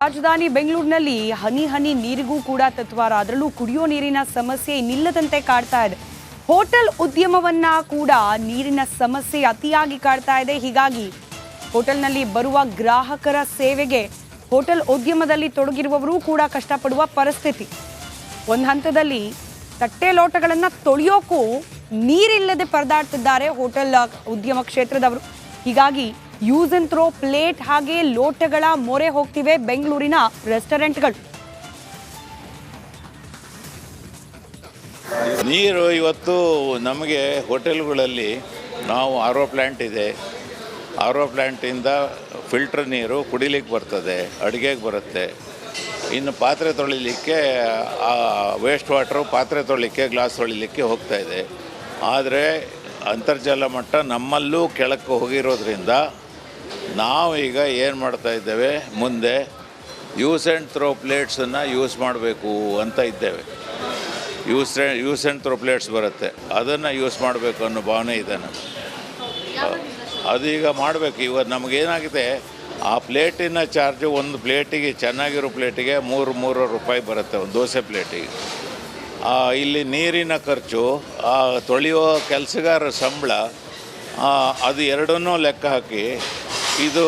ರಾಜಧಾನಿ ಬೆಂಗಳೂರಿನಲ್ಲಿ ಹನಿ ಹನಿ ನೀರಿಗೂ ಕೂಡ ತತ್ವಾರ, ಅದರಲ್ಲೂ ಕುಡಿಯೋ ನೀರಿನ ಸಮಸ್ಯೆ ನಿಲ್ಲದಂತೆ ಕಾಡ್ತಾ ಇದೆ. ಹೋಟೆಲ್ ಉದ್ಯಮವನ್ನ ಕೂಡ ನೀರಿನ ಸಮಸ್ಯೆ ಅತಿಯಾಗಿ ಕಾಡ್ತಾ ಇದೆ. ಹೀಗಾಗಿ ಹೋಟೆಲ್ನಲ್ಲಿ ಬರುವ ಗ್ರಾಹಕರ ಸೇವೆಗೆ ಹೋಟೆಲ್ ಉದ್ಯಮದಲ್ಲಿ ತೊಡಗಿರುವವರು ಕೂಡ ಕಷ್ಟಪಡುವ ಪರಿಸ್ಥಿತಿ. ಒಂದು ಹಂತದಲ್ಲಿ ತಟ್ಟೆ ಲೋಟಗಳನ್ನು ತೊಳೆಯೋಕ್ಕೂ ನೀರಿಲ್ಲದೆ ಪರದಾಡ್ತಿದ್ದಾರೆ ಹೋಟೆಲ್ ಉದ್ಯಮ ಕ್ಷೇತ್ರದವರು. ಹೀಗಾಗಿ ಯೂಸ್ ಅಂಡ್ ಥ್ರೋ ಪ್ಲೇಟ್ ಹಾಗೆ ಲೋಟಗಳ ಮೊರೆ ಹೋಗ್ತಿವೆ ಬೆಂಗಳೂರಿನ ರೆಸ್ಟೋರೆಂಟ್ಗಳು. ನೀರು ಇವತ್ತು ನಮಗೆ ಹೋಟೆಲ್ಗಳಲ್ಲಿ ನಾವು ಆರ್ ಒ ಪ್ಲ್ಯಾಂಟ್ ಇದೆ. ಆರ್ ಒ ಪ್ಲ್ಯಾಂಟಿಂದ ಫಿಲ್ಟರ್ ನೀರು ಕುಡಿಲಿಕ್ಕೆ ಬರ್ತದೆ, ಅಡುಗೆಗೆ ಬರುತ್ತೆ. ಇನ್ನು ಪಾತ್ರೆ ತೊಳಿಲಿಕ್ಕೆ ವೇಸ್ಟ್ ವಾಟ್ರು ಪಾತ್ರೆ ತೊಳಿಲಿಕ್ಕೆ, ಗ್ಲಾಸ್ ತೊಳಿಲಿಕ್ಕೆ ಹೋಗ್ತಾ ಇದೆ. ಆದರೆ ಅಂತರ್ಜಲ ಮಟ್ಟ ನಮ್ಮಲ್ಲೂ ಕೆಳಕ್ಕೆ ಹೋಗಿರೋದ್ರಿಂದ ನಾವು ಈಗ ಏನು ಮಾಡ್ತಾ ಇದ್ದೇವೆ, ಮುಂದೆ ಯೂಸ್ ಆ್ಯಂಡ್ ಥ್ರೋ ಪ್ಲೇಟ್ಸನ್ನು ಯೂಸ್ ಮಾಡಬೇಕು ಅಂತ ಇದ್ದೇವೆ. ಯೂಸ್ ಆ್ಯಂಡ್ ಥ್ರೋ ಪ್ಲೇಟ್ಸ್ ಬರುತ್ತೆ, ಅದನ್ನು ಯೂಸ್ ಮಾಡಬೇಕು ಅನ್ನೋ ಭಾವನೆ ಇದೆ ನಮಗೆ. ಅದೀಗ ಮಾಡಬೇಕು. ಇವತ್ತು ನಮಗೇನಾಗಿದೆ, ಆ ಪ್ಲೇಟಿನ ಚಾರ್ಜು ಒಂದು ಪ್ಲೇಟಿಗೆ, ಚೆನ್ನಾಗಿರೋ ಪ್ಲೇಟಿಗೆ 3 ರೂಪಾಯಿ ಬರುತ್ತೆ, ಒಂದು ದೋಸೆ ಪ್ಲೇಟಿಗೆ. ಇಲ್ಲಿ ನೀರಿನ ಖರ್ಚು, ತೊಳೆಯೋ ಕೆಲಸಗಾರರ ಸಂಬಳ, ಅದು ಎರಡನ್ನೂ ಲೆಕ್ಕ ಹಾಕಿ ಇದು